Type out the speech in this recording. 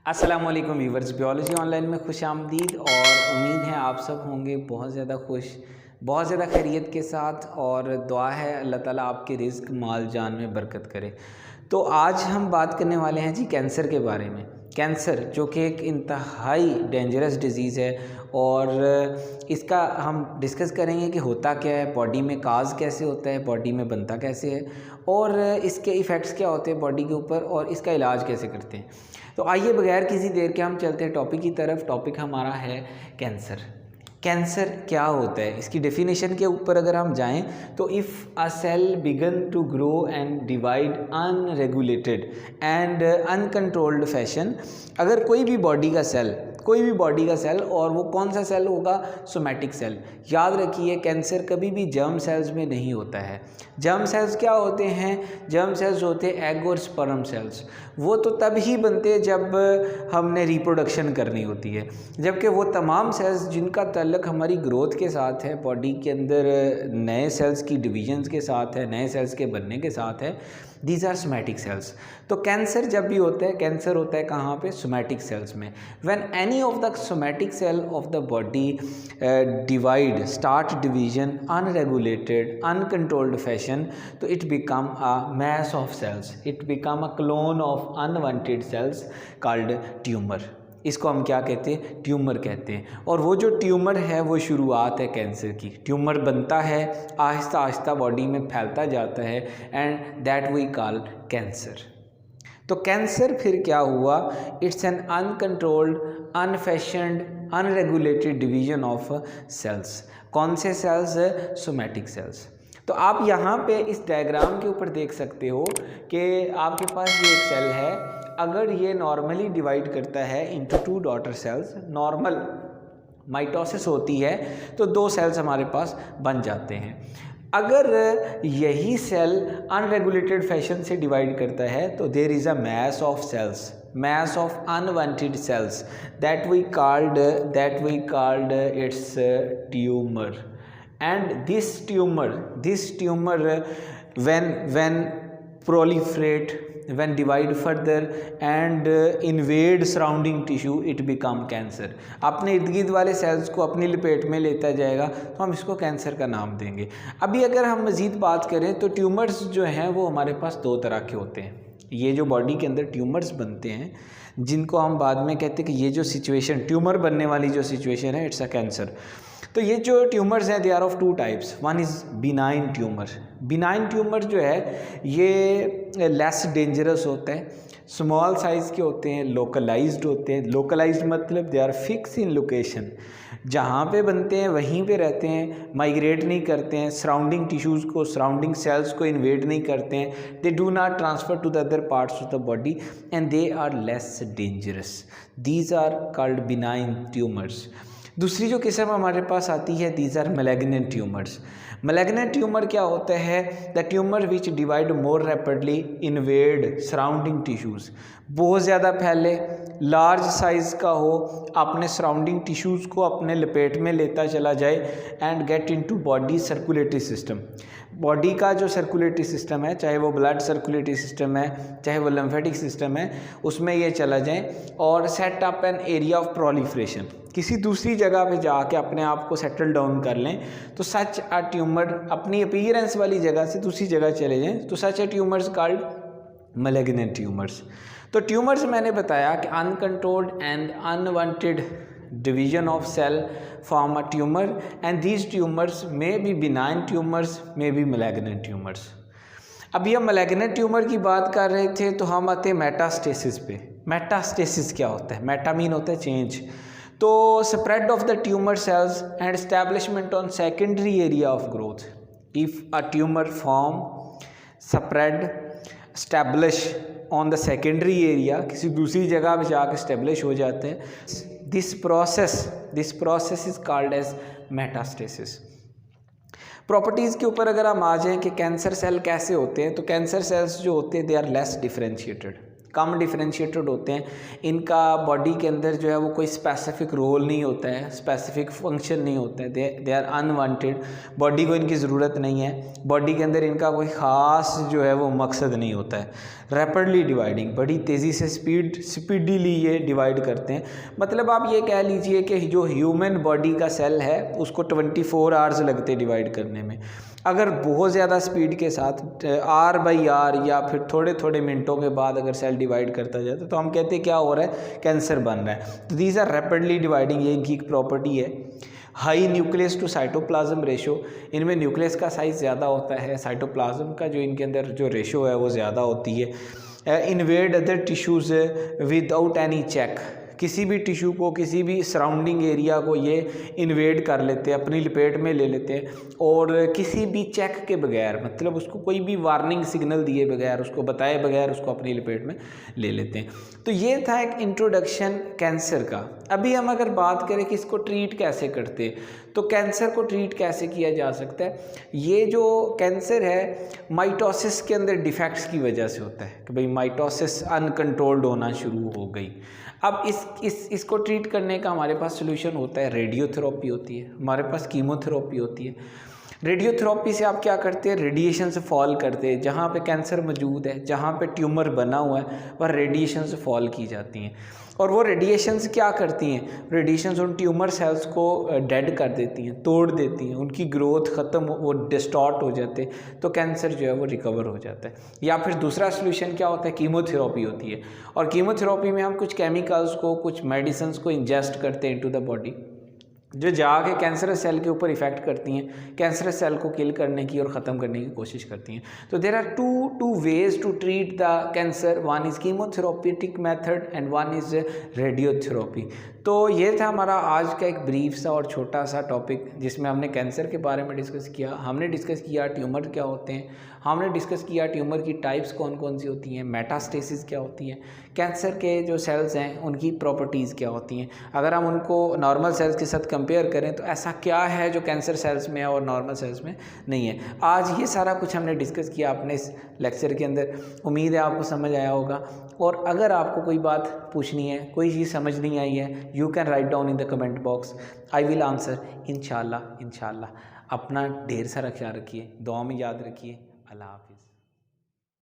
अस्सलामुअलैकुम viewers, biology online में खुश आमदीद। और उम्मीद है आप सब होंगे बहुत ज़्यादा खुश, बहुत ज़्यादा खैरियत के साथ। और दुआ है अल्लाह ताला आपके रिज़्क माल जान में बरकत करे। तो आज हम बात करने वाले हैं जी कैंसर के बारे में। कैंसर जो कि एक इंतहाई डेंजरस डिज़ीज़ है और इसका हम डिस्कस करेंगे कि होता क्या है, बॉडी में काज कैसे होता है, बॉडी में बनता कैसे है और इसके इफ़ेक्ट्स क्या होते हैं बॉडी के ऊपर और इसका इलाज कैसे करते हैं। तो आइए बगैर किसी देर के हम चलते हैं टॉपिक की तरफ। टॉपिक हमारा है कैंसर। कैंसर क्या होता है, इसकी डेफिनेशन के ऊपर अगर हम जाएं तो if a cell began to grow and divide unregulated and uncontrolled fashion, अगर कोई भी बॉडी का सेल और वो कौन सा सेल होगा, सोमैटिक सेल। याद रखिए कैंसर कभी भी जर्म सेल्स में नहीं होता है। जर्म सेल्स क्या होते हैं? जर्म सेल्स होते हैं एग और स्पर्म सेल्स। वो तो तब ही बनते हैं जब हमने रिप्रोडक्शन करनी होती है, जबकि वो तमाम सेल्स जिनका ताल्लुक़ हमारी ग्रोथ के साथ है, बॉडी के अंदर नए सेल्स की डिविजन्स के साथ है, नए सेल्स के बनने के साथ है, दीज आर सोमैटिक सेल्स। तो कैंसर जब भी होता है, कैंसर होता है कहाँ पे? सोमैटिक सेल्स में। When any of the somatic cell of the body divide, start division unregulated uncontrolled fashion, तो it become a mass of cells, it become a clone of unwanted cells called tumour. इसको हम क्या कहते हैं? Tumour कहते हैं। और वो जो ट्यूमर है वो शुरुआत है कैंसर की। ट्यूमर बनता है, आहिस्ता आहिस्ता बॉडी में फैलता जाता है and that we call cancer. तो कैंसर फिर क्या हुआ? It's an uncontrolled, unfashioned, unregulated division of cells. कौन से सेल्स? Somatic cells. तो आप यहाँ पे इस डायग्राम के ऊपर देख सकते हो कि आपके पास ये एक सेल है। अगर ये नॉर्मली डिवाइड करता है into two daughter cells, normal mitosis होती है तो दो सेल्स हमारे पास बन जाते हैं। अगर यही सेल अनरेगुलेटेड फैशन से डिवाइड करता है तो there is a mass of cells, mass of unwanted cells that we called its tumor. And this tumor when proliferate, when divide further and invade surrounding tissue, it become cancer. अपने इर्द गिर्द वाले sales को अपनी लपेट में लेता जाएगा तो हम इसको कैंसर का नाम देंगे। अभी अगर हम मज़ीद बात करें तो ट्यूमर्स जो हैं वो हमारे पास दो तरह के होते हैं। ये जो बॉडी के अंदर ट्यूमर्स बनते हैं जिनको हम बाद में कहते हैं कि ये जो सिचुएशन, ट्यूमर बनने वाली जो सिचुएशन है, इट्स अ कैंसर। तो ये जो ट्यूमर्स हैं they are of two types. One is benign tumour. Benign tumour जो है ये लेस डेंजरस होता है, स्मॉल साइज़ के होते हैं, लोकलाइज्ड होते हैं। लोकलाइज्ड मतलब they are fix in location, जहाँ पे बनते हैं वहीं पे रहते हैं, माइग्रेट नहीं करते हैं, सराउंडिंग टिश्यूज़ को, सराउंडिंग सेल्स को इन्वेड नहीं करते हैं। They do not transfer to the other parts of the body and they are less dangerous. These are called benign tumours. दूसरी जो किस्म हमारे पास आती है, these are malignant tumours. Malignant tumour क्या होता है? The tumour which divide more rapidly, invade surrounding tissues, बहुत ज़्यादा फैले, लार्ज साइज़ का हो, अपने सराउंडिंग टिश्यूज़ को अपने लपेट में लेता चला जाए and get into body circulatory system. Body का जो सर्कुलेटरी सिस्टम है, चाहे वो ब्लड सर्कुलेटरी सिस्टम है, चाहे वो लिम्फेटिक सिस्टम है, उसमें ये चला जाए और set up an area of proliferation, किसी दूसरी जगह पे जाके अपने आप को सेटल डाउन कर लें। तो सच अ ट्यूमर अपनी अपीयरेंस वाली जगह से दूसरी जगह चले जाएं तो सच अ ट्यूमर्स कॉल्ड मैलिग्नेंट ट्यूमर्स। तो ट्यूमर्स मैंने बताया कि uncontrolled and unwanted division of cell form a tumor and these tumors may be benign tumors, may be malignant tumors. अभी हम malignant tumor की बात कर रहे थे तो हम आते हैं मेटास्टेसिस पे। मेटास्टेसिस क्या होता है? मेटा मीन होता है चेंज। तो spread of the tumour cells and establishment on secondary area of growth. If a tumour form, spread, establish on the secondary area, किसी दूसरी जगह पे जाकर एस्टेब्लिश हो जाते हैं, this process is called as metastasis. Properties के ऊपर अगर हम आ जाएं कि कैंसर सेल कैसे होते हैं, तो कैंसर सेल्स जो होते हैं दे आर लेस डिफरेंशिएटेड। कम डिफरेंशिएटेड होते हैं। इनका बॉडी के अंदर जो है वो कोई स्पेसिफिक रोल नहीं होता है, स्पेसिफिक फंक्शन नहीं होता है, दे आर अनवांटेड। बॉडी को इनकी ज़रूरत नहीं है, बॉडी के अंदर इनका कोई ख़ास जो है वो मकसद नहीं होता है। रैपिडली डिवाइडिंग, बड़ी तेज़ी से स्पीडीली ये डिवाइड करते हैं। मतलब आप ये कह लीजिए कि जो ह्यूमन बॉडी का सेल है उसको 24 आवर्स लगते हैं डिवाइड करने में। अगर बहुत ज़्यादा स्पीड के साथ R/R या फिर थोड़े थोड़े मिनटों के बाद अगर सेल डिवाइड करता जाता तो हम कहते हैं क्या हो रहा है, कैंसर बन रहा है। तो दीज आर रैपिडली डिवाइडिंग, ये इनकी एक प्रॉपर्टी है। High nucleus to cytoplasm ratio, इनमें न्यूक्लियस का साइज़ ज़्यादा होता है, साइटोप्लाज्म का जो इनके अंदर जो रेशो है वो ज़्यादा होती है। Invade other tissues without any check, किसी भी टिश्यू को, किसी भी सराउंडिंग एरिया को ये इन्वेड कर लेते हैं, अपनी लपेट में ले लेते हैं और किसी भी चेक के बगैर, मतलब उसको कोई भी वार्निंग सिग्नल दिए बगैर, उसको बताए बगैर उसको अपनी लपेट में ले लेते हैं। तो ये था एक इंट्रोडक्शन कैंसर का। अभी हम अगर बात करें कि इसको ट्रीट कैसे करते हैं, तो कैंसर को ट्रीट कैसे किया जा सकता है। ये जो कैंसर है माइटोसिस के अंदर डिफेक्ट्स की वजह से होता है कि भाई माइटोसिस अनकंट्रोल्ड होना शुरू हो गई। अब इसको ट्रीट करने का हमारे पास सोल्यूशन होता है, रेडियोथेरेपी होती है, हमारे पास कीमोथेरेपी होती है। रेडियोथेरेपी से आप क्या करते हैं, रेडिएशन से फॉल करते हैं, जहाँ पे कैंसर मौजूद है, जहाँ पे ट्यूमर बना हुआ है, वह रेडिएशन से फॉल की जाती हैं। और वो रेडिएशंस क्या करती हैं, रेडिएशंस उन ट्यूमर सेल्स को डेड कर देती हैं, तोड़ देती हैं, उनकी ग्रोथ ख़त्म, वो डिस्टॉर्ट हो जाते हैं, तो कैंसर जो है वो रिकवर हो जाता है। या फिर दूसरा सोल्यूशन क्या होता है, कीमोथेरेपी होती है। और कीमोथेरेपी में हम कुछ केमिकल्स को, कुछ मेडिसिन को इंजेस्ट करते हैं इनटू द बॉडी, जो जाके कैंसरस सेल के ऊपर इफेक्ट करती हैं, कैंसरस सेल को किल करने की और ख़त्म करने की कोशिश करती हैं। तो there are two ways to treat the cancer, one is chemotherapeutic method and one is radiotherapy. तो ये था हमारा आज का एक ब्रीफ सा और छोटा सा टॉपिक, जिसमें हमने कैंसर के बारे में डिस्कस किया, हमने डिस्कस किया ट्यूमर क्या होते हैं, हमने डिस्कस किया ट्यूमर की टाइप्स कौन कौन सी होती हैं, मेटास्टेसिस क्या होती है, कैंसर के जो सेल्स हैं उनकी प्रॉपर्टीज़ क्या होती हैं, अगर हम उनको नॉर्मल सेल्स के साथ कंपेयर करें तो ऐसा क्या है जो कैंसर सेल्स में है और नॉर्मल सेल्स में नहीं है। आज ये सारा कुछ हमने डिस्कस किया अपने इस लेक्चर के अंदर। उम्मीद है आपको समझ आया होगा। और अगर आपको कोई बात पूछनी है, कोई चीज़ समझ नहीं आई है, you can write down in the comment box, I will answer इंशाल्लाह। अपना ढेर सारा ख्याल रखिए, दुआ में याद रखिए। अल्लाह हाफिज़।